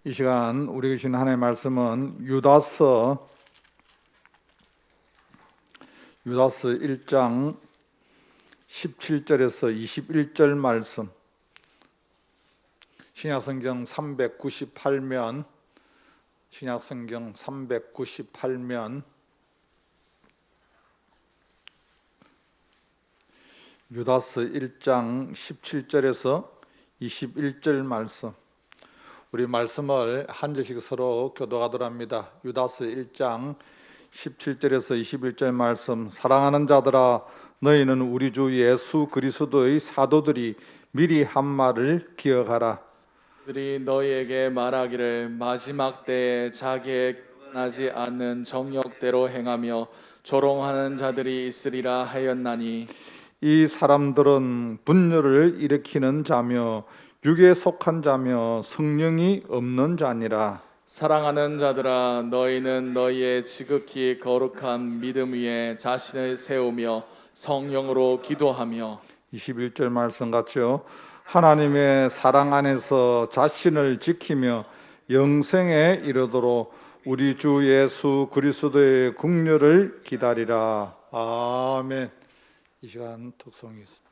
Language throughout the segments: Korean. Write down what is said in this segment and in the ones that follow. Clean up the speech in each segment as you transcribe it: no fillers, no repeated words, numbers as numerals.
이 시간 우리에게 주신 하나님의 말씀은 유다서 1장 17절에서 21절 말씀. 신약성경 398면 유다서 1장 17절에서 21절 말씀. 우리 말씀을 한 절씩 서로 교독하도록 합니다. 유다서 1장 17절에서 21절 말씀. 사랑하는 자들아, 너희는 우리 주 예수 그리스도의 사도들이 미리 한 말을 기억하라. 그들이 너희에게 말하기를 마지막 때에 자기의 나지 않는 정욕대로 행하며 조롱하는 자들이 있으리라 하였나니, 이 사람들은 분열을 일으키는 자며 육에 속한 자며 성령이 없는 자니라. 사랑하는 자들아, 너희는 너희의 지극히 거룩한 믿음 위에 자신을 세우며 성령으로 기도하며 21절 말씀 같죠. 하나님의 사랑 안에서 자신을 지키며 영생에 이르도록 우리 주 예수 그리스도의 국률을 기다리라. 아멘. 이 시간 특송이 있습니다.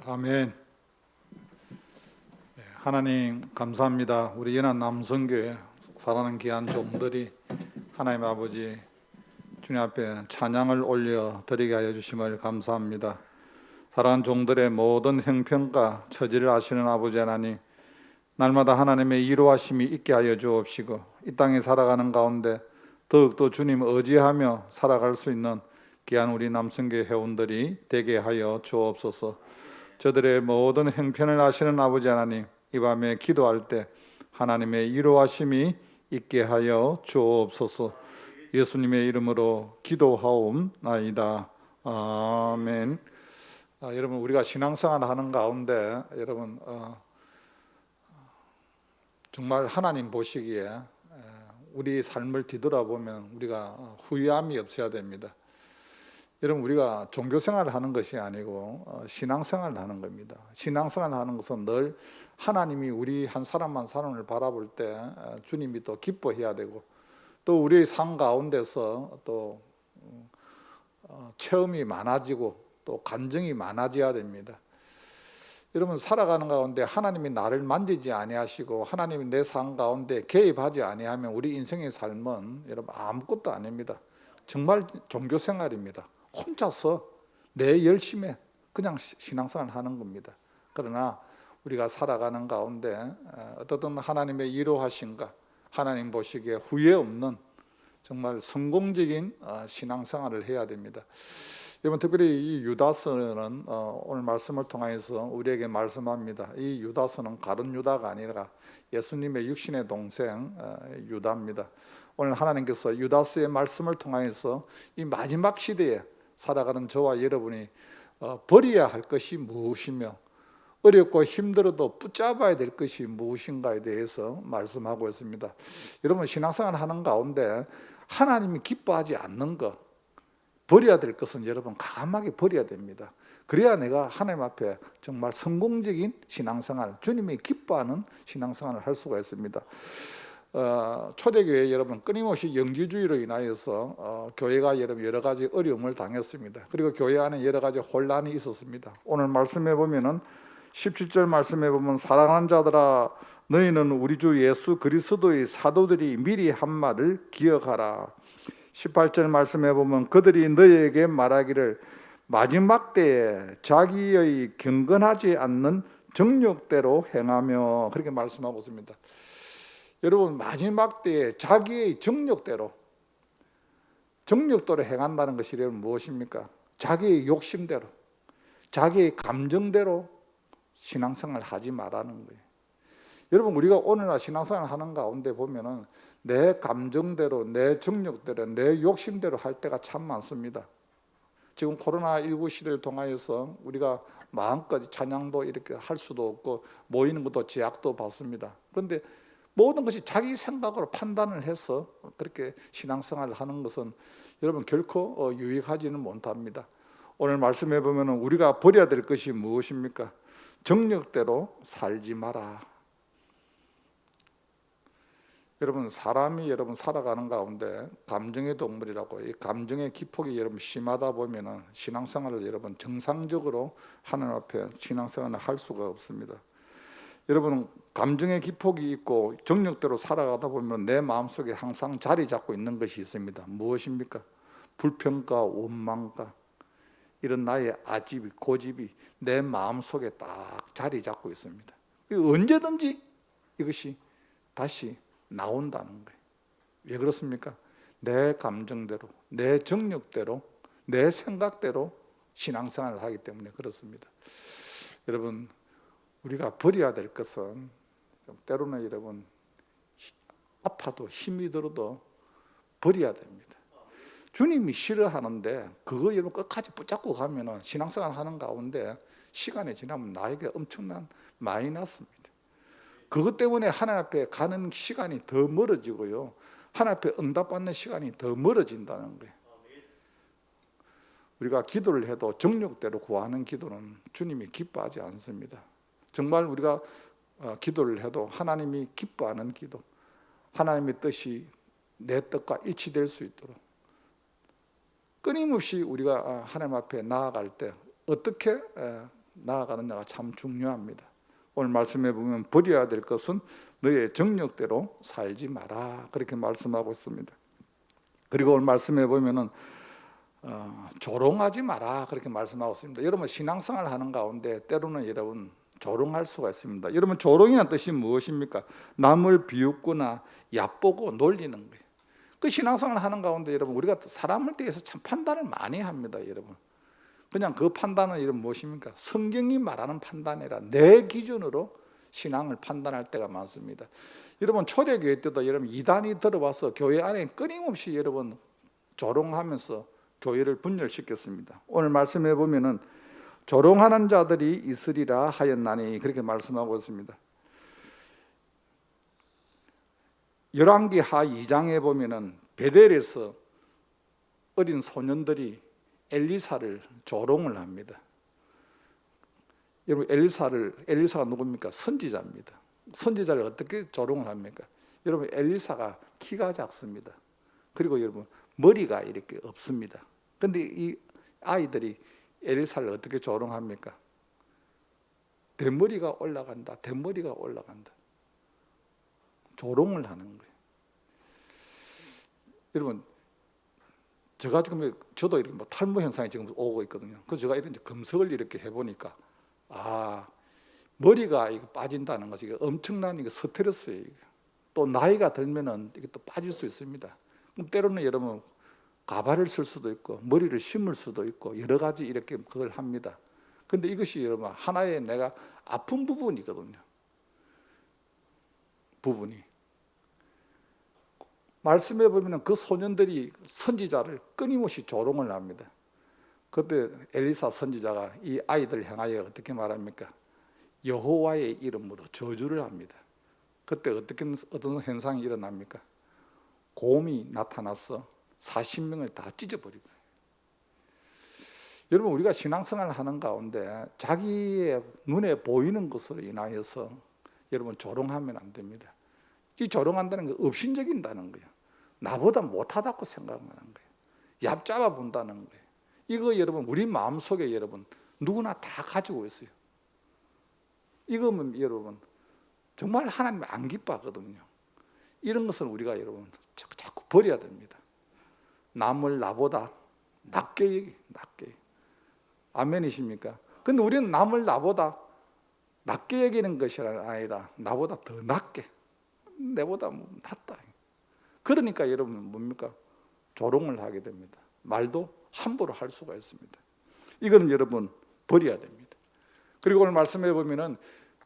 아멘. 하나님 감사합니다. 우리 연합 남성교회 사랑하는 귀한 종들이 하나님 아버지 주님 앞에 찬양을 올려 드리게 하여 주심을 감사합니다. 사랑하는 종들의 모든 형편과 처지를 아시는 아버지 하나님, 날마다 하나님의 이루하심이 있게 하여 주옵시고 이 땅에 살아가는 가운데 더욱더 주님 의지하며 살아갈 수 있는 귀한 우리 남성교회 회원들이 되게 하여 주옵소서. 저들의 모든 형편을 아시는 아버지 하나님, 이 밤에 기도할 때 하나님의 이로하심이 있게 하여 주옵소서. 예수님의 이름으로 기도하옵나이다. 아멘. 여러분, 우리가 신앙생활 하는 가운데 여러분 정말 하나님 보시기에 우리 삶을 뒤돌아보면 우리가 후회함이 없어야 됩니다. 여러분, 우리가 종교생활을 하는 것이 아니고 신앙생활을 하는 겁니다. 신앙생활을 하는 것은 늘 하나님이 우리 한 사람 한 사람을 바라볼 때 주님이 또 기뻐해야 되고, 또 우리의 삶 가운데서 또 체험이 많아지고 또 감정이 많아져야 됩니다. 여러분, 살아가는 가운데 하나님이 나를 만지지 아니하시고 하나님이 내 삶 가운데 개입하지 아니하면 우리 인생의 삶은 여러분 아무것도 아닙니다. 정말 종교생활입니다. 혼자서 내 열심에 그냥 신앙생활을 하는 겁니다. 그러나 우리가 살아가는 가운데 어떻든 하나님의 이로하심과 하나님 보시기에 후회 없는 정말 성공적인 신앙생활을 해야 됩니다. 여러분, 특별히 이 유다서는 오늘 말씀을 통해서 우리에게 말씀합니다. 이 유다서는 가룟 유다가 아니라 예수님의 육신의 동생 유다입니다. 오늘 하나님께서 유다서의 말씀을 통해서 이 마지막 시대에 살아가는 저와 여러분이 버려야 할 것이 무엇이며 어렵고 힘들어도 붙잡아야 될 것이 무엇인가에 대해서 말씀하고 있습니다. 여러분, 신앙생활 하는 가운데 하나님이 기뻐하지 않는 것, 버려야 될 것은 여러분 과감하게 버려야 됩니다. 그래야 내가 하나님 앞에 정말 성공적인 신앙생활, 주님이 기뻐하는 신앙생활을 할 수가 있습니다. 초대교회 여러분 끊임없이 영지주의로 인하여서 교회가 여러분 여러 가지 어려움을 당했습니다. 그리고 교회 안에 여러 가지 혼란이 있었습니다. 오늘 말씀해 보면은 17절 말씀해 보면, 사랑하는 자들아 너희는 우리 주 예수 그리스도의 사도들이 미리 한 말을 기억하라. 18절 말씀해 보면, 그들이 너희에게 말하기를 마지막 때에 자기의 경건하지 않는 정욕대로 행하며, 그렇게 말씀하고 있습니다. 여러분, 마지막 때에 자기의 정욕대로 행한다는 것이 여러분 무엇입니까? 자기의 욕심대로, 자기의 감정대로 신앙생활을 하지 말라는 거예요. 여러분, 우리가 오늘날 신앙생활 하는 가운데 보면은 내 감정대로, 내 정욕대로, 내 욕심대로 할 때가 참 많습니다. 지금 코로나19 시대를 통하여서 우리가 마음껏 찬양도 이렇게 할 수도 없고 모이는 것도 제약도 받습니다. 그런데 모든 것이 자기 생각으로 판단을 해서 그렇게 신앙생활을 하는 것은 여러분 결코 유익하지는 못합니다. 오늘 말씀해 보면 우리가 버려야 될 것이 무엇입니까? 정욕대로 살지 마라. 여러분, 사람이 여러분 살아가는 가운데 감정의 동물이라고, 이 감정의 기폭이 여러분 심하다 보면은 신앙생활을 여러분 정상적으로 하나님 앞에 신앙생활을 할 수가 없습니다. 여러분, 감정의 기폭이 있고 정욕대로 살아가다 보면 내 마음속에 항상 자리 잡고 있는 것이 있습니다. 무엇입니까? 불평과 원망과 이런 나의 아집이, 고집이 내 마음속에 딱 자리 잡고 있습니다. 언제든지 이것이 다시 나온다는 거예요. 왜 그렇습니까? 내 감정대로, 내 정욕대로, 내 생각대로 신앙생활을 하기 때문에 그렇습니다. 여러분, 우리가 버려야 될 것은 때로는 여러분 아파도 힘이 들어도 버려야 됩니다. 주님이 싫어하는데 그거 여러분 끝까지 붙잡고 가면은 신앙생활 하는 가운데 시간이 지나면 나에게 엄청난 마이너스입니다. 그것 때문에 하나님 앞에 가는 시간이 더 멀어지고요, 하나님 앞에 응답받는 시간이 더 멀어진다는 거예요. 우리가 기도를 해도 정욕대로 구하는 기도는 주님이 기뻐하지 않습니다. 정말 우리가 기도를 해도 하나님이 기뻐하는 기도, 하나님의 뜻이 내 뜻과 일치될 수 있도록 끊임없이 우리가 하나님 앞에 나아갈 때 어떻게 나아가느냐가 참 중요합니다. 오늘 말씀해 보면 버려야 될 것은 너의 정욕대로 살지 마라, 그렇게 말씀하고 있습니다. 그리고 오늘 말씀해 보면은 조롱하지 마라, 그렇게 말씀하고 있습니다. 여러분, 신앙생활 하는 가운데 때로는 여러분 조롱할 수가 있습니다. 여러분, 조롱이라는 뜻이 무엇입니까? 남을 비웃거나 얕보고 놀리는 거예요. 그 신앙생활 하는 가운데 여러분 우리가 사람을 대해서 참 판단을 많이 합니다. 여러분, 그냥 그 판단은 이런 무엇입니까? 성경이 말하는 판단이라 내 기준으로 신앙을 판단할 때가 많습니다. 여러분 초대교회 때도 여러분 이단이 들어와서 교회 안에 끊임없이 여러분 조롱하면서 교회를 분열시켰습니다. 오늘 말씀해 보면은 조롱하는 자들이 있으리라 하였나니 그렇게 말씀하고 있습니다. 열왕기하 2장에 보면은 베델에서 어린 소년들이 엘리사를 조롱을 합니다. 여러분 엘리사가 누굽니까? 선지자입니다. 선지자를 어떻게 조롱을 합니까? 여러분 엘리사가 키가 작습니다. 그리고 여러분 머리가 이렇게 없습니다. 그런데 이 아이들이 엘리사를 어떻게 조롱합니까? 대머리가 올라간다. 대머리가 올라간다. 조롱을 하는 거예요. 여러분 저도 이렇게 뭐 탈모 현상이 지금 오고 있거든요. 그래서 제가 이런 검색을 이렇게 해보니까 머리가 이거 빠진다는 것이 엄청난 이거 스트레스예요. 또 나이가 들면은 이게 또 빠질 수 있습니다. 그럼 때로는 여러분 가발을 쓸 수도 있고 머리를 심을 수도 있고 여러 가지 이렇게 그걸 합니다. 근데 이것이 여러분 하나의 내가 아픈 부분이거든요. 부분이 말씀해 보면 그 소년들이 선지자를 끊임없이 조롱을 합니다. 그때 엘리사 선지자가 이 아이들 향하여 어떻게 말합니까? 여호와의 이름으로 저주를 합니다. 그때 어떤 현상이 일어납니까? 곰이 나타나서 40명을 다 찢어버리고. 여러분 우리가 신앙생활을 하는 가운데 자기의 눈에 보이는 것으로 인하여서 여러분 조롱하면 안 됩니다. 이 조롱한다는 게 업신여긴다는 거예요. 나보다 못하다고 생각하는 거예요. 얕잡아 본다는 거예요. 이거 여러분 우리 마음속에 여러분 누구나 다 가지고 있어요. 이거면 여러분 정말 하나님 안 기뻐하거든요. 이런 것은 우리가 여러분 자꾸 버려야 됩니다. 남을 나보다 낮게. 아멘이십니까? 근데 우리는 남을 나보다 낮게 여기는 것이 아니라 나보다 더 낮게, 내보다 낫다. 그러니까 여러분 뭡니까? 조롱을 하게 됩니다. 말도 함부로 할 수가 있습니다. 이거는 여러분 버려야 됩니다. 그리고 오늘 말씀해 보면은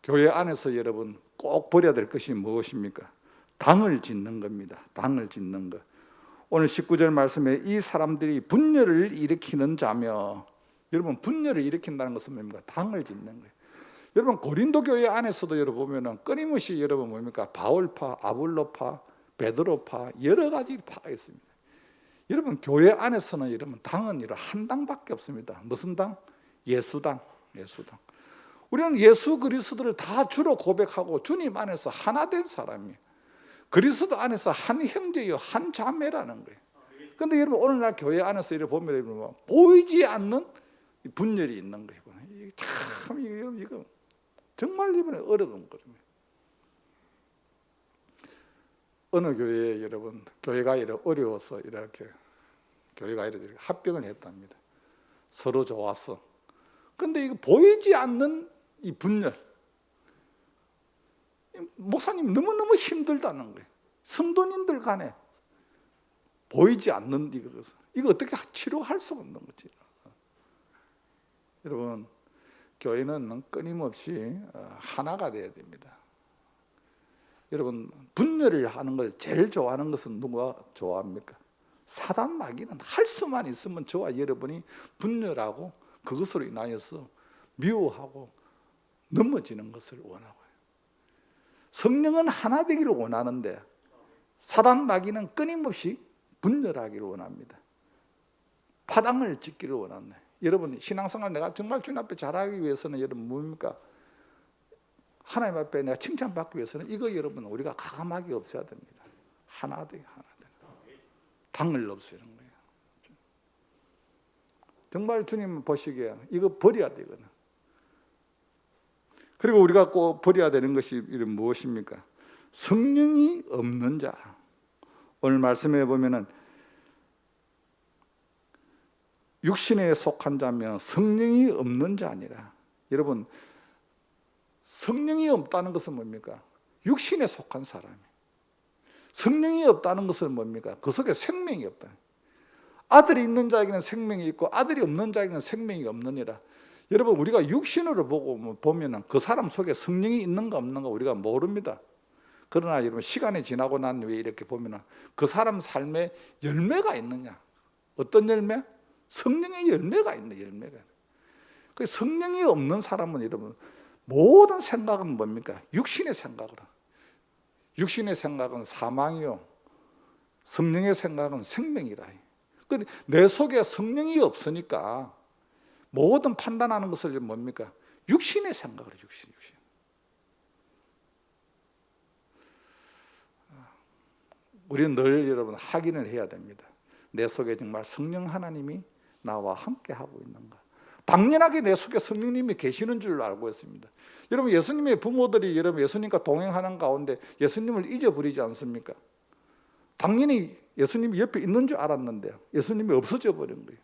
교회 안에서 여러분 꼭 버려야 될 것이 무엇입니까? 당을 짓는 겁니다. 당을 짓는 것. 오늘 19절 말씀에 이 사람들이 분열을 일으키는 자며, 여러분 분열을 일으킨다는 것은 뭡니까? 당을 짓는 거예요. 여러분 고린도 교회 안에서도 여러분 보면은 끊임없이 여러분 뭡니까? 바울파, 아볼로파, 베드로파 여러 가지 파가 있습니다. 여러분 교회 안에서는 여러분 당은 한 당밖에 없습니다. 무슨 당? 예수당. 우리는 예수 그리스도를 다 주로 고백하고 주님 안에서 하나 된 사람이에요. 그리스도 안에서 한 형제요 한 자매라는 거예요. 그런데 여러분 오늘날 교회 안에서 이렇게 보면 여러분 보이지 않는 분열이 있는 거예요. 참 이거 정말 이번에 어려운 거예요. 어느 교회에 여러분 교회가 이렇게 어려워서 이렇게 교회가 이렇게 합병을 했답니다. 서로 좋았어. 근데 이거 보이지 않는 이 분열, 목사님 너무너무 힘들다는 거예요. 성도님들 간에 보이지 않는 이거 어떻게 치료할 수가 없는 거지. 여러분 교회는 끊임없이 하나가 돼야 됩니다. 여러분 분열을 하는 걸 제일 좋아하는 것은 누가 좋아합니까? 사단 마귀는 할 수만 있으면 저와 여러분이 분열하고 그것으로 인하여서 미워하고 넘어지는 것을 원하고요. 성령은 하나 되기를 원하는데 사단 마귀는 끊임없이 분열하기를 원합니다. 파당을 짓기를 원하네. 여러분 신앙생활 내가 정말 주님 앞에 잘하기 위해서는 여러분 뭡니까? 하나님 앞에 내가 칭찬받기 위해서는 이거 여러분 우리가 가감하게 없애야 됩니다. 하나 되게. 당을 없애는 거예요. 정말 주님 보시기에 이거 버려야 되거든. 그리고 우리가 꼭 버려야 되는 것이 무엇입니까? 성령이 없는 자. 오늘 말씀해 보면은 육신에 속한 자면 성령이 없는 자 아니라, 여러분 성령이 없다는 것은 뭡니까? 육신에 속한 사람이. 성령이 없다는 것은 뭡니까? 그 속에 생명이 없다. 아들이 있는 자에게는 생명이 있고 아들이 없는 자에게는 생명이 없느니라. 여러분, 우리가 육신으로 보면은 그 사람 속에 성령이 있는가 없는가 우리가 모릅니다. 그러나 여러분, 시간이 지나고 난 후에 이렇게 보면은 그 사람 삶에 열매가 있느냐? 어떤 열매? 성령의 열매가 있네. 열매가. 그 성령이 없는 사람은 여러분, 모든 생각은 뭡니까? 육신의 생각으로. 육신의 생각은 사망이요, 성령의 생각은 생명이라. 내 속에 성령이 없으니까 모든 판단하는 것을 뭡니까? 육신의 생각으로. 육신. 우리는 늘 여러분 확인을 해야 됩니다. 내 속에 정말 성령 하나님이 나와 함께 하고 있는가? 당연하게 내 속에 성령님이 계시는 줄 알고 있습니다. 여러분, 예수님의 부모들이 여러분 예수님과 동행하는 가운데 예수님을 잊어버리지 않습니까? 당연히 예수님이 옆에 있는 줄 알았는데 예수님이 없어져 버린 거예요.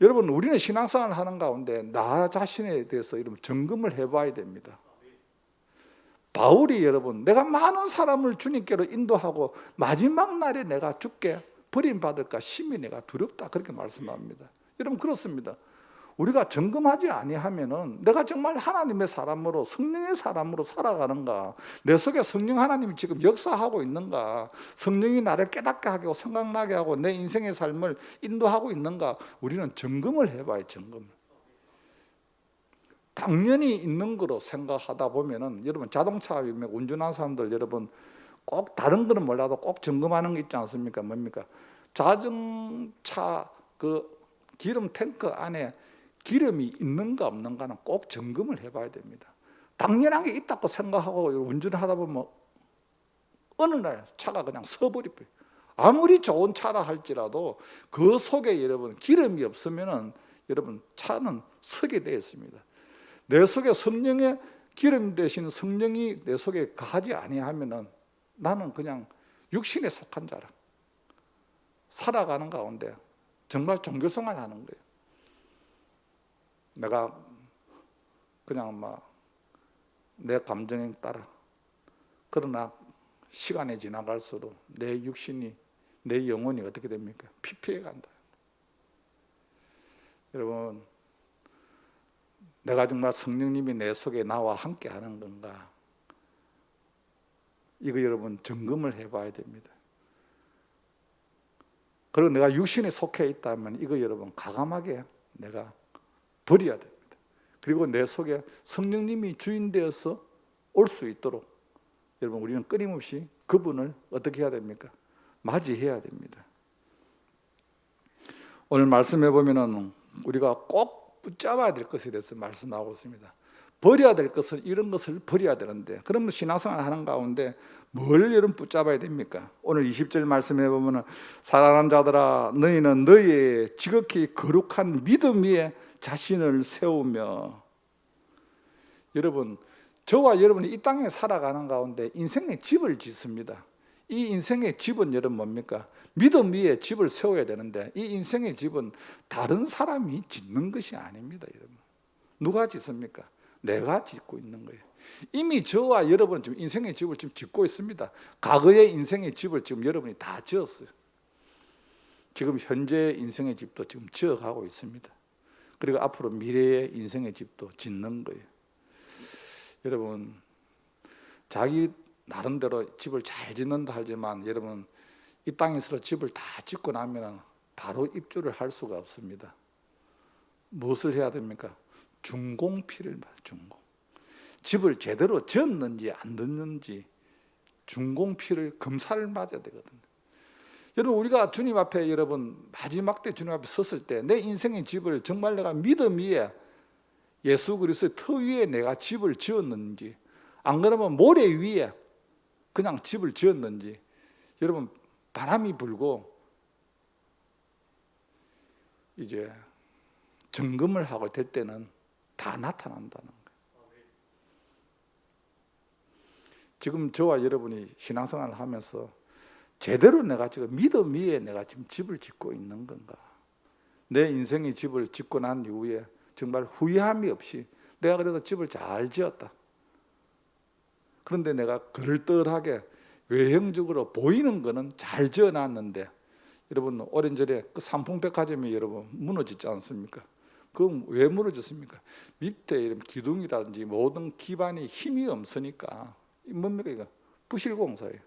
여러분, 우리는 신앙생활을 하는 가운데 나 자신에 대해서 여러분 점검을 해봐야 됩니다. 바울이 여러분, 내가 많은 사람을 주님께로 인도하고 마지막 날에 내가 죽게 버림받을까 심히 내가 두렵다, 그렇게 말씀합니다. 여러분, 그렇습니다. 우리가 점검하지 아니하면은 내가 정말 하나님의 사람으로, 성령의 사람으로 살아가는가, 내 속에 성령 하나님이 지금 역사하고 있는가, 성령이 나를 깨닫게 하고 생각나게 하고 내 인생의 삶을 인도하고 있는가, 우리는 점검을 해봐요. 점검을. 당연히 있는 거로 생각하다 보면은 여러분, 자동차 운전하는 사람들 여러분 꼭 다른 거는 몰라도 꼭 점검하는 게 있지 않습니까? 뭡니까? 자동차 그 기름 탱크 안에 기름이 있는가 없는가는 꼭 점검을 해봐야 됩니다. 당연한 게 있다고 생각하고 운전을 하다 보면 어느 날 차가 그냥 서버려요. 아무리 좋은 차라 할지라도 그 속에 여러분 기름이 없으면은 여러분 차는 서게 되어 있습니다. 내 속에 성령의 기름 대신 성령이 내 속에 가지 아니하면은 나는 그냥 육신에 속한 자라 살아가는 가운데 정말 종교생활 하는 거예요. 내가 그냥 막 내 감정에 따라. 그러나 시간이 지나갈수록 내 육신이, 내 영혼이 어떻게 됩니까? 피폐해 간다. 여러분, 내가 정말 성령님이 내 속에 나와 함께 하는 건가? 이거 여러분 점검을 해봐야 됩니다. 그리고 내가 육신에 속해 있다면 이거 여러분 과감하게 내가 버려야 됩니다. 그리고 내 속에 성령님이 주인 되어서 올 수 있도록 여러분 우리는 끊임없이 그분을 어떻게 해야 됩니까? 맞이해야 됩니다. 오늘 말씀해 보면은 우리가 꼭 붙잡아야 될 것에 대해서 말씀하고 있습니다. 버려야 될 것을, 이런 것을 버려야 되는데, 그러면 신앙생활 하는 가운데 뭘 여러분 붙잡아야 됩니까? 오늘 20절 말씀해 보면은 사랑하는 자들아, 너희는 너희의 지극히 거룩한 믿음 위에 자신을 세우며. 여러분, 저와 여러분이 이 땅에 살아가는 가운데 인생의 집을 짓습니다. 이 인생의 집은 여러분 뭡니까? 믿음 위에 집을 세워야 되는데 이 인생의 집은 다른 사람이 짓는 것이 아닙니다. 여러분, 누가 짓습니까? 내가 짓고 있는 거예요. 이미 저와 여러분은 지금 인생의 집을 지금 짓고 있습니다. 과거의 인생의 집을 지금 여러분이 다 지었어요. 지금 현재 인생의 집도 지금 지어가고 있습니다. 그리고 앞으로 미래의 인생의 집도 짓는 거예요. 여러분, 자기 나름대로 집을 잘 짓는다 하지만 여러분 이 땅에서 집을 다 짓고 나면 바로 입주를 할 수가 없습니다. 무엇을 해야 됩니까? 준공필을 말, 준공. 집을 제대로 지었는지 안 짓는지 준공필을 검사를 맞아야 되거든요. 여러분, 우리가 주님 앞에 여러분 마지막 때 주님 앞에 섰을 때 내 인생의 집을 정말 내가 믿음 위에 예수 그리스도의 터 위에 내가 집을 지었는지, 안 그러면 모래 위에 그냥 집을 지었는지 여러분 바람이 불고 이제 점검을 하고 될 때는 다 나타난다는 거예요. 지금 저와 여러분이 신앙생활을 하면서 제대로 내가 지금 믿음 위에 내가 지금 집을 짓고 있는 건가? 내 인생의 집을 짓고 난 이후에 정말 후회함이 없이 내가 그래도 집을 잘 지었다. 그런데 내가 그럴듯하게 외형적으로 보이는 거는 잘 지어놨는데 여러분 오랜전에 그 삼풍백화점이 여러분 무너지지 않습니까? 그건 왜 무너졌습니까? 밑에 이런 기둥이라든지 모든 기반이 힘이 없으니까. 뭡니까 이거? 부실공사예요.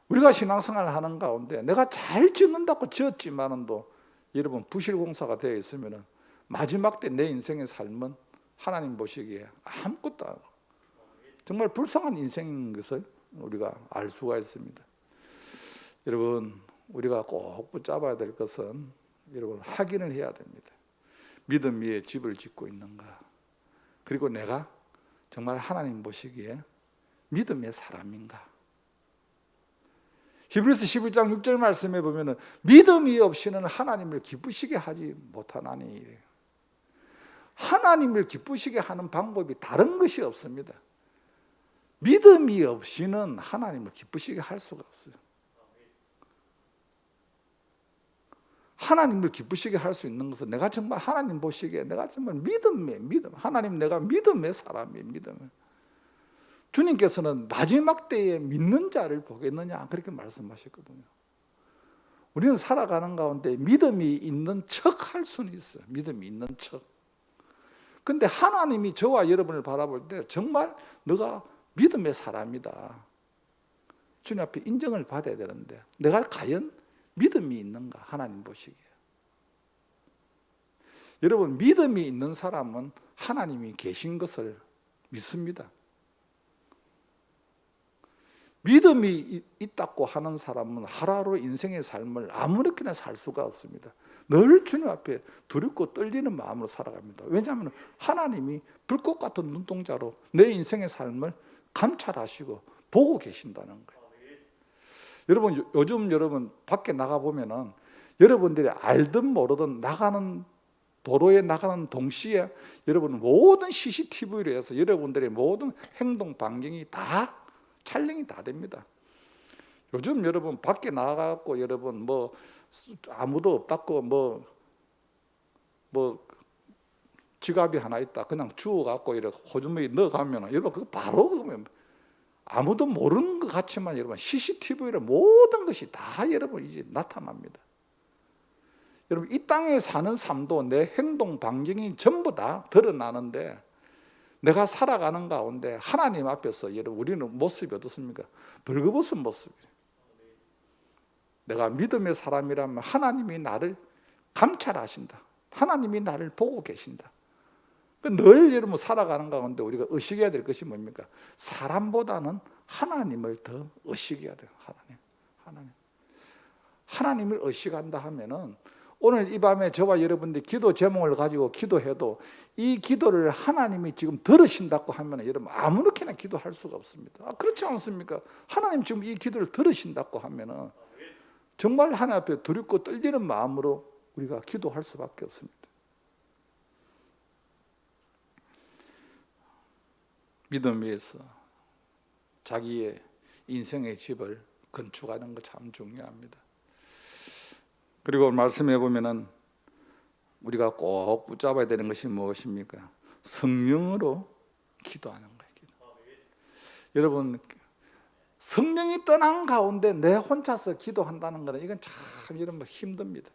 우리가 신앙생활을 하는 가운데 내가 잘 짓는다고 지었지만은도 여러분 부실공사가 되어 있으면은 마지막 때 내 인생의 삶은 하나님 보시기에 아무것도 안 하고 정말 불쌍한 인생인 것을 우리가 알 수가 있습니다. 여러분 우리가 꼭 붙잡아야 될 것은 여러분 확인을 해야 됩니다. 믿음 위에 집을 짓고 있는가? 그리고 내가 정말 하나님 보시기에 믿음의 사람인가? 히브리서 11장 6절 말씀에 보면은 믿음이 없이는 하나님을 기쁘시게 하지 못하나니. 하나님을 기쁘시게 하는 방법이 다른 것이 없습니다. 믿음이 없이는 하나님을 기쁘시게 할 수가 없어요. 하나님을 기쁘시게 할 수 있는 것은 내가 정말 하나님 보시기에 내가 정말 믿음, 하나님 내가 믿음의 사람이에요. 믿음. 주님께서는 마지막 때에 믿는 자를 보겠느냐 그렇게 말씀하셨거든요. 우리는 살아가는 가운데 믿음이 있는 척 할 수는 있어요. 믿음이 있는 척. 근데 하나님이 저와 여러분을 바라볼 때 정말 너가 믿음의 사람이다. 주님 앞에 인정을 받아야 되는데 내가 과연 믿음이 있는가 하나님 보시기에. 여러분 믿음이 있는 사람은 하나님이 계신 것을 믿습니다. 믿음이 있다고 하는 사람은 하루하루 인생의 삶을 아무렇게나 살 수가 없습니다. 늘 주님 앞에 두렵고 떨리는 마음으로 살아갑니다. 왜냐하면 하나님이 불꽃 같은 눈동자로 내 인생의 삶을 감찰하시고 보고 계신다는 거예요. 여러분 요즘 여러분 밖에 나가 보면은 여러분들이 알든 모르든 나가는 도로에 나가는 동시에 여러분 모든 CCTV로 해서 여러분들의 모든 행동 반경이 다 촬영이 다 됩니다. 요즘 여러분 밖에 나가고 여러분 뭐 아무도 없다고 뭐 지갑이 하나 있다 그냥 주워 갖고 이렇게 호주머니 넣어 가면 여러분 그거 바로 그러면 아무도 모르는 것 같지만 여러분 CCTV로 모든 것이 다 여러분 이제 나타납니다. 여러분 이 땅에 사는 삶도 내 행동 반경이 전부 다 드러나는데 내가 살아가는 가운데 하나님 앞에서 여러분 우리는 모습이 어떻습니까? 벌거벗은 모습이에요. 내가 믿음의 사람이라면 하나님이 나를 감찰하신다. 하나님이 나를 보고 계신다. 늘 여러분 살아가는 가운데 우리가 의식해야 될 것이 뭡니까? 사람보다는 하나님을 더 의식해야 돼요. 하나님을 의식한다 하면은 오늘 이 밤에 저와 여러분들이 기도 제목을 가지고 기도해도 이 기도를 하나님이 지금 들으신다고 하면 여러분 아무렇게나 기도할 수가 없습니다. 그렇지 않습니까? 하나님 지금 이 기도를 들으신다고 하면은 정말 하나님 앞에 두렵고 떨리는 마음으로 우리가 기도할 수밖에 없습니다. 믿음 위에서 자기의 인생의 집을 건축하는 거 참 중요합니다. 그리고 말씀해 보면은 우리가 꼭 붙잡아야 되는 것이 무엇입니까? 성령으로 기도하는 거예요. 여러분 성령이 떠난 가운데 내 혼자서 기도한다는 것은 이건 참 여러분 힘듭니다.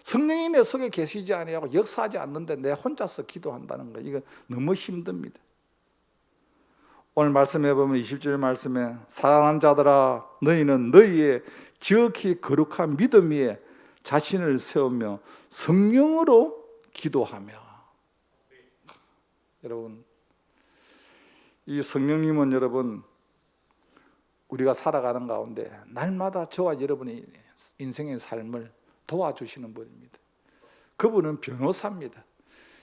성령이 내 속에 계시지 아니하고 역사하지 않는데 내 혼자서 기도한다는 거 이건 너무 힘듭니다. 오늘 말씀해 보면 20절 말씀에 사랑하는 자들아 너희는 너희의 지극히 거룩한 믿음 위에 자신을 세우며 성령으로 기도하며. 여러분 이 성령님은 여러분 우리가 살아가는 가운데 날마다 저와 여러분의 인생의 삶을 도와주시는 분입니다. 그분은 변호사입니다.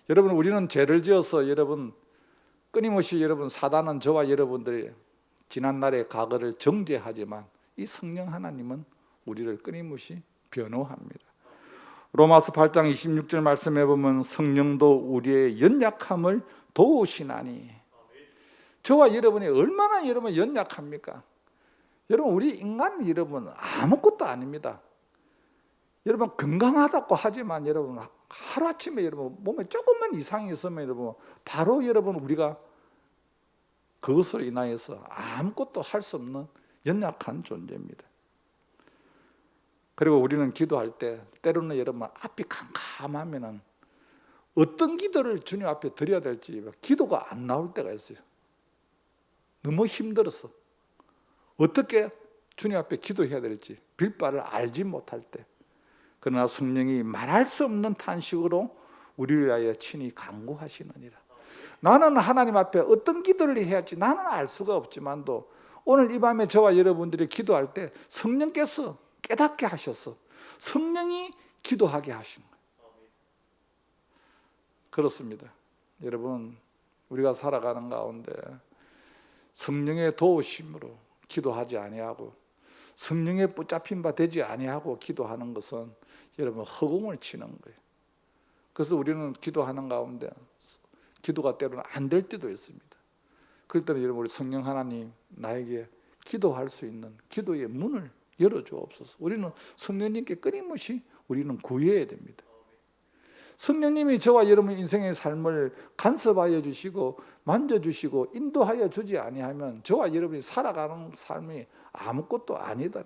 여러분 우리는 죄를 지어서 여러분 끊임없이 여러분 사단은 저와 여러분들의 지난날의 과거를 정죄하지만 이 성령 하나님은 우리를 끊임없이 변호합니다. 로마서 8장 26절 말씀해 보면 성령도 우리의 연약함을 도우시나니. 저와 여러분이 얼마나 여러분 연약합니까? 여러분 우리 인간 여러분 아무것도 아닙니다. 여러분 건강하다고 하지만 여러분 하루아침에 여러분 몸에 조금만 이상이 있으면 여러분 바로 여러분 우리가 그것으로 인하여서 아무것도 할 수 없는 연약한 존재입니다. 그리고 우리는 기도할 때 때로는 여러분 앞이 캄캄하면은 어떤 기도를 주님 앞에 드려야 될지 기도가 안 나올 때가 있어요. 너무 힘들어서 어떻게 주님 앞에 기도해야 될지 빌바를 알지 못할 때, 그러나 성령이 말할 수 없는 탄식으로 우리를 위하여 친히 간구하시느니라. 나는 하나님 앞에 어떤 기도를 해야 할지 나는 알 수가 없지만도 오늘 이 밤에 저와 여러분들이 기도할 때 성령께서 깨닫게 하셔서 성령이 기도하게 하시는 거예요. 그렇습니다. 여러분, 우리가 살아가는 가운데 성령의 도우심으로 기도하지 아니하고 성령의 붙잡힌 바 되지 아니하고 기도하는 것은 여러분 허공을 치는 거예요. 그래서 우리는 기도하는 가운데 기도가 때로는 안 될 때도 있습니다. 그럴 때는 여러분 우리 성령 하나님 나에게 기도할 수 있는 기도의 문을 열어주옵소서. 우리는 성령님께 끊임없이 우리는 구해야 됩니다. 성령님이 저와 여러분 인생의 삶을 간섭하여 주시고 만져주시고 인도하여 주지 아니하면 저와 여러분이 살아가는 삶이 아무것도 아니다.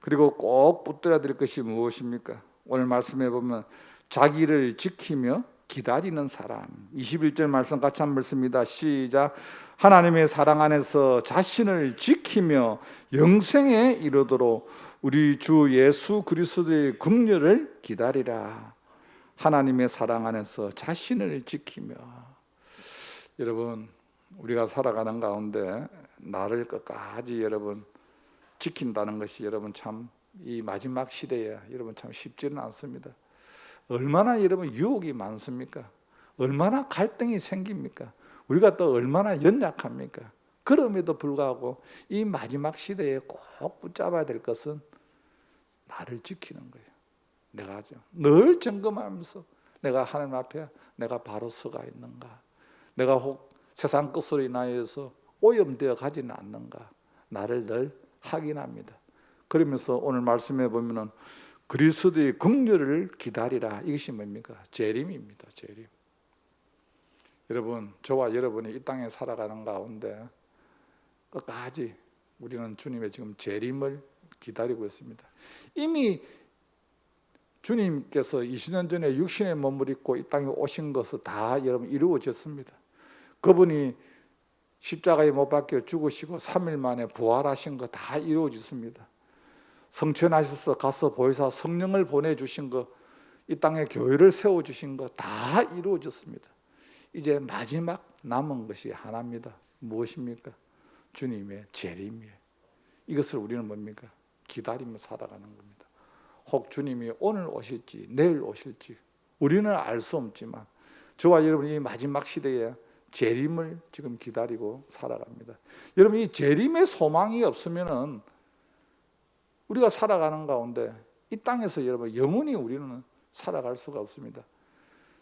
그리고 꼭 붙들어야 될 것이 무엇입니까? 오늘 말씀해 보면 자기를 지키며 기다리는 사람. 21절 말씀 같이 한번 읽습니다. 시작. 하나님의 사랑 안에서 자신을 지키며 영생에 이르도록 우리 주 예수 그리스도의 긍휼을 기다리라. 하나님의 사랑 안에서 자신을 지키며. 여러분, 우리가 살아가는 가운데 나를 끝까지 여러분 지킨다는 것이 여러분 참 이 마지막 시대에 여러분 참 쉽지는 않습니다. 얼마나 여러분 유혹이 많습니까? 얼마나 갈등이 생깁니까? 우리가 또 얼마나 연약합니까? 그럼에도 불구하고 이 마지막 시대에 꼭 붙잡아야 될 것은 나를 지키는 거예요. 내가 늘 점검하면서 내가 하나님 앞에 내가 바로 서가 있는가? 내가 혹 세상 것으로 인하여서 오염되어 가지는 않는가? 나를 늘 확인합니다. 그러면서 오늘 말씀해 보면은 그리스도의 긍휼을 기다리라. 이것이 뭡니까? 재림입니다. 재림. 여러분, 저와 여러분이 이 땅에 살아가는 가운데 끝까지 우리는 주님의 지금 재림을 기다리고 있습니다. 이미 주님께서 20년 전에 육신의 몸을 입고 이 땅에 오신 것은 다 여러분 이루어졌습니다. 그분이 십자가에 못 박혀 죽으시고 3일 만에 부활하신 거 다 이루어졌습니다. 성천하셔서 가서 보혜사 성령을 보내주신 거, 이 땅에 교회를 세워주신 거 다 이루어졌습니다. 이제 마지막 남은 것이 하나입니다. 무엇입니까? 주님의 재림이에요. 이것을 우리는 뭡니까? 기다리며 살아가는 겁니다. 혹 주님이 오늘 오실지 내일 오실지 우리는 알 수 없지만 저와 여러분이 이 마지막 시대에 재림을 지금 기다리고 살아갑니다. 여러분, 이 재림의 소망이 없으면은 우리가 살아가는 가운데 이 땅에서 여러분 영원히 우리는 살아갈 수가 없습니다.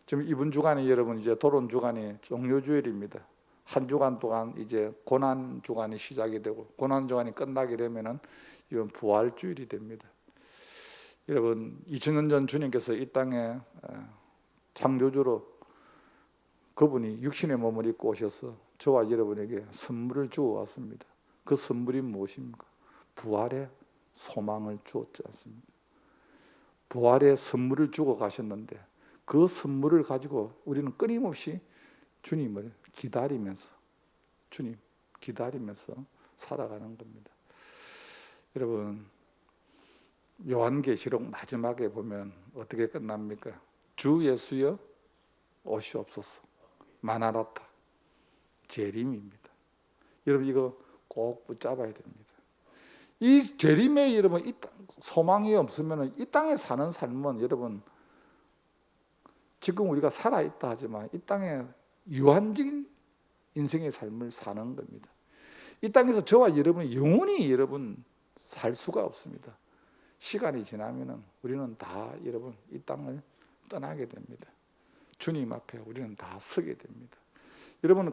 지금 이번 주간이 여러분 이제 도론 주간이 종료주일입니다. 한 주간 동안 이제 고난 주간이 시작이 되고 고난 주간이 끝나게 되면은 이번 부활 주일이 됩니다. 여러분 2000년 전 주님께서 이 땅에 창조주로 그분이 육신의 몸을 입고 오셔서 저와 여러분에게 선물을 주어 왔습니다. 그 선물이 무엇입니까? 부활의 소망을 주었지 않습니까? 부활의 선물을 주고 가셨는데 그 선물을 가지고 우리는 끊임없이 주님을 기다리면서 주님 기다리면서 살아가는 겁니다. 여러분, 요한계시록 마지막에 보면 어떻게 끝납니까? 주 예수여 오시옵소서. 마나라타. 재림입니다. 여러분 이거 꼭 붙잡아야 됩니다. 이 재림에 여러분 이 땅 소망이 없으면 이 땅에 사는 삶은 여러분 지금 우리가 살아있다 하지만 이 땅에 유한적인 인생의 삶을 사는 겁니다. 이 땅에서 저와 여러분이 영원히 여러분 살 수가 없습니다. 시간이 지나면은 우리는 다 여러분 이 땅을 떠나게 됩니다. 주님 앞에 우리는 다 서게 됩니다. 여러분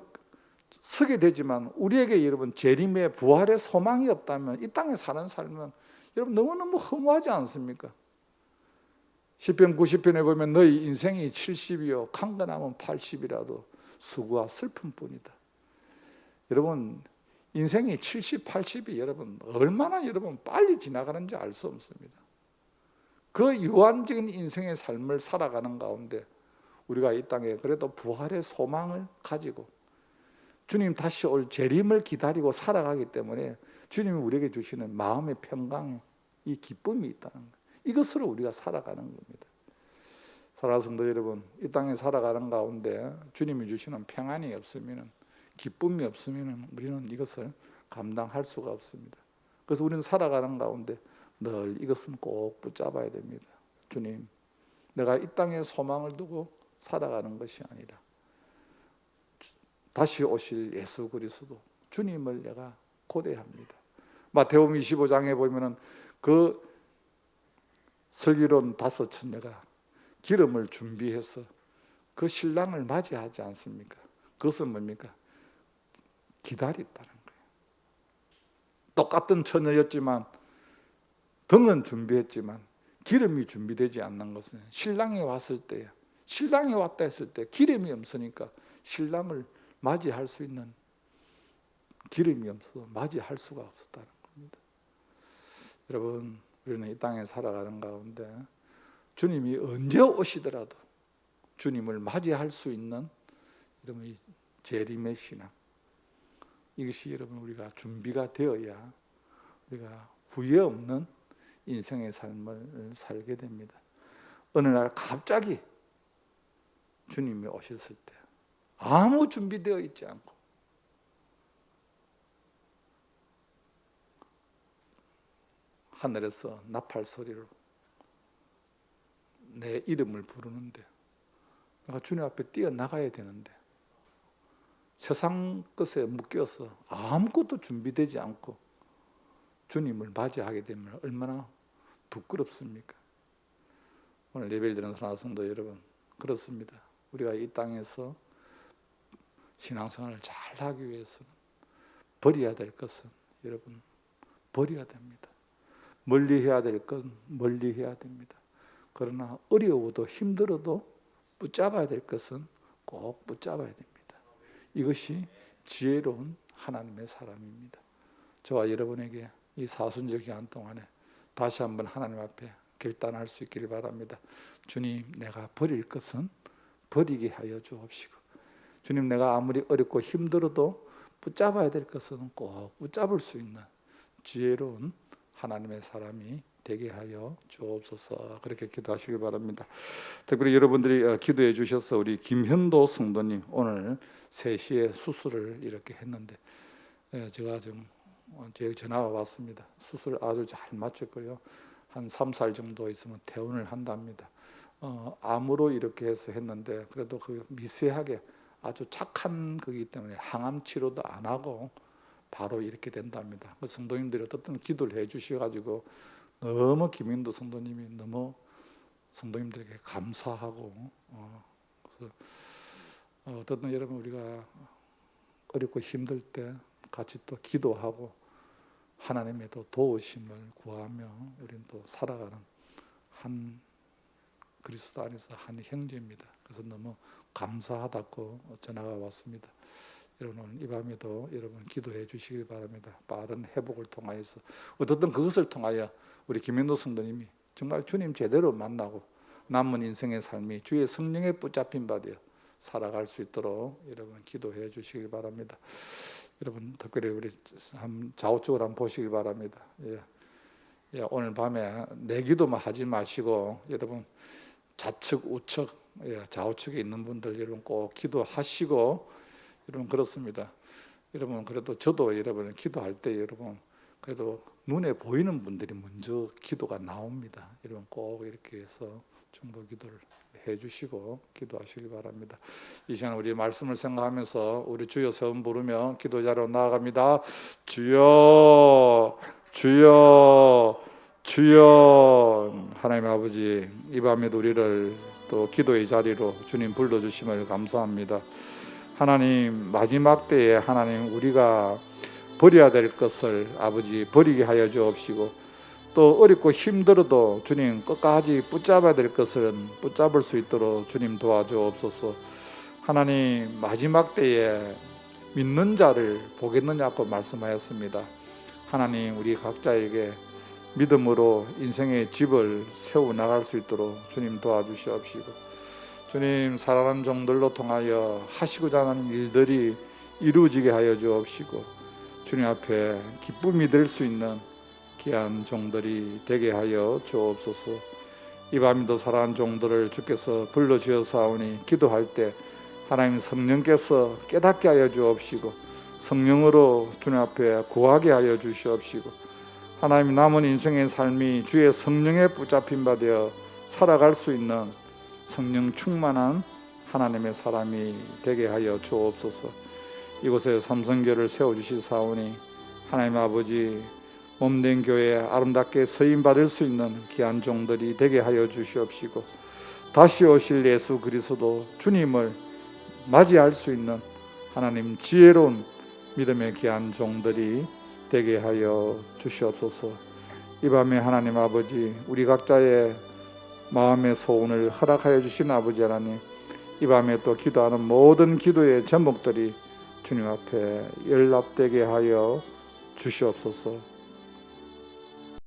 서게 되지만 우리에게 여러분 재림의 부활의 소망이 없다면 이 땅에 사는 삶은 여러분 너무너무 허무하지 않습니까? 시편 90편에 보면 너희 인생이 70이요 강건하면 80이라도 수고와 슬픔뿐이다. 여러분 인생이 70, 80이 여러분 얼마나 여러분 빨리 지나가는지 알 수 없습니다. 그 유한적인 인생의 삶을 살아가는 가운데 우리가 이 땅에 그래도 부활의 소망을 가지고 주님 다시 올 재림을 기다리고 살아가기 때문에 주님이 우리에게 주시는 마음의 평강, 이 기쁨이 있다는 거예요. 이것으로 우리가 살아가는 겁니다. 사랑하는 성도 여러분, 이 땅에 살아가는 가운데 주님이 주시는 평안이 없으면, 기쁨이 없으면 우리는 이것을 감당할 수가 없습니다. 그래서 우리는 살아가는 가운데 늘 이것은 꼭 붙잡아야 됩니다. 주님, 내가 이 땅에 소망을 두고 살아가는 것이 아니라 다시 오실 예수 그리스도 주님을 내가 고대합니다. 마태복음 25장에 보면은 그 슬기로운 5 처녀가 기름을 준비해서 그 신랑을 맞이하지 않습니까? 그것은 뭡니까? 기다렸다는 거예요. 똑같은 처녀였지만 등은 준비했지만 기름이 준비되지 않는 것은 신랑이 왔을 때야. 신랑이 왔다 했을 때 기름이 없으니까 신랑을 맞이할 수 있는 기름이 없어 맞이할 수가 없었다는 겁니다. 여러분, 우리는 이 땅에 살아가는 가운데 주님이 언제 오시더라도 주님을 맞이할 수 있는 여러분 이 재림의 신앙, 이것이 여러분 우리가 준비가 되어야 우리가 후회 없는 인생의 삶을 살게 됩니다. 어느 날 갑자기 주님이 오셨을 때 아무 준비되어 있지 않고 하늘에서 나팔 소리로 내 이름을 부르는데 내가 주님 앞에 뛰어나가야 되는데 세상 것에 묶여서 아무것도 준비되지 않고 주님을 맞이하게 되면 얼마나 부끄럽습니까? 오늘 예배를 드리는 사랑하는 성도 여러분, 그렇습니다. 우리가 이 땅에서 신앙생활을 잘 하기 위해서는 버려야 될 것은 여러분 버려야 됩니다. 멀리 해야 될 건 멀리 해야 됩니다. 그러나 어려워도 힘들어도 붙잡아야 될 것은 꼭 붙잡아야 됩니다. 이것이 지혜로운 하나님의 사람입니다. 저와 여러분에게 이 사순절 기간 동안에 다시 한번 하나님 앞에 결단할 수 있기를 바랍니다. 주님, 내가 버릴 것은 버리게 하여 주옵시고, 주님, 내가 아무리 어렵고 힘들어도 붙잡아야 될 것은 꼭 붙잡을 수 있는 지혜로운 하나님의 사람이 되게 하여 주옵소서. 그렇게 기도하시길 바랍니다. 특별히 여러분들이 기도해 주셔서 우리 김현도 성도님 오늘 3시에 수술을 이렇게 했는데 제가 좀 전화가 왔습니다. 수술 아주 잘 마쳤고요. 한 3, 4일 정도 있으면 퇴원을 한답니다. 암으로 이렇게 해서 했는데 그래도 그 미세하게 아주 착한 거기 때문에 항암 치료도 안 하고 바로 이렇게 된답니다. 그 성도님들이 어떤 기도를 해 주셔가지고 너무 김인도 성도님이 너무 성도님들에게 감사하고 그래서 어떤 여러분 우리가 어렵고 힘들 때 같이 또 기도하고 하나님의 또 도우심을 구하며 우리는 또 살아가는 한 그리스도 안에서 한 형제입니다. 그래서 너무 감사하다고 전화가 왔습니다. 여러분 오늘 이 밤에도 여러분 기도해 주시길 바랍니다. 빠른 회복을 통하여서 어떻든 그것을 통하여 우리 김현도 성도님이 정말 주님 제대로 만나고 남은 인생의 삶이 주의 성령에 붙잡힌 바 되어 살아갈 수 있도록 여러분 기도해 주시길 바랍니다. 여러분 특별히 우리 좌우측을 한번 보시길 바랍니다. 오늘 밤에 내 기도만 하지 마시고 여러분 좌측 우측 좌우측에 있는 분들 여러분 꼭 기도하시고 여러분 그렇습니다. 여러분 그래도 저도 여러분 기도할 때 여러분 그래도 눈에 보이는 분들이 먼저 기도가 나옵니다. 여러분 꼭 이렇게 해서 중보 기도를 해주시고 기도하시기 바랍니다. 이 시간 우리 말씀을 생각하면서 우리 주여 세움 부르며 기도자로 나아갑니다. 주여 주여 주여. 하나님 아버지, 이 밤에도 우리를 또 기도의 자리로 주님 불러주심을 감사합니다. 하나님, 마지막 때에 하나님 우리가 버려야 될 것을 아버지 버리게 하여 주옵시고, 또 어렵고 힘들어도 주님 끝까지 붙잡아야 될 것은 붙잡을 수 있도록 주님 도와주옵소서. 하나님, 마지막 때에 믿는 자를 보겠느냐고 말씀하였습니다. 하나님, 우리 각자에게 믿음으로 인생의 집을 세워나갈 수 있도록 주님 도와주시옵시고, 주님, 살아가는 종들로 통하여 하시고자 하는 일들이 이루어지게 하여 주옵시고, 주님 앞에 기쁨이 될 수 있는 귀한 종들이 되게 하여 주옵소서. 이 밤에도 살아가는 종들을 주께서 불러주어사오니 기도할 때 하나님 성령께서 깨닫게 하여 주옵시고, 성령으로 주님 앞에 구하게 하여 주시옵시고, 하나님 남은 인생의 삶이 주의 성령에 붙잡힌 바 되어 살아갈 수 있는 성령 충만한 하나님의 사람이 되게 하여 주옵소서. 이곳에 삼성교를 세워주시사오니 하나님 아버지, 몸된 교회에 아름답게 서임받을 수 있는 귀한 종들이 되게 하여 주시옵시고, 다시 오실 예수 그리스도 주님을 맞이할 수 있는 하나님 지혜로운 믿음의 귀한 종들이 되게 하여 주시옵소서. 이 밤에 하나님 아버지, 우리 각자의 마음의 소원을 허락하여 주신 아버지 하나님, 이 밤에 또 기도하는 모든 기도의 제목들이 주님 앞에 연락되게 하여 주시옵소서.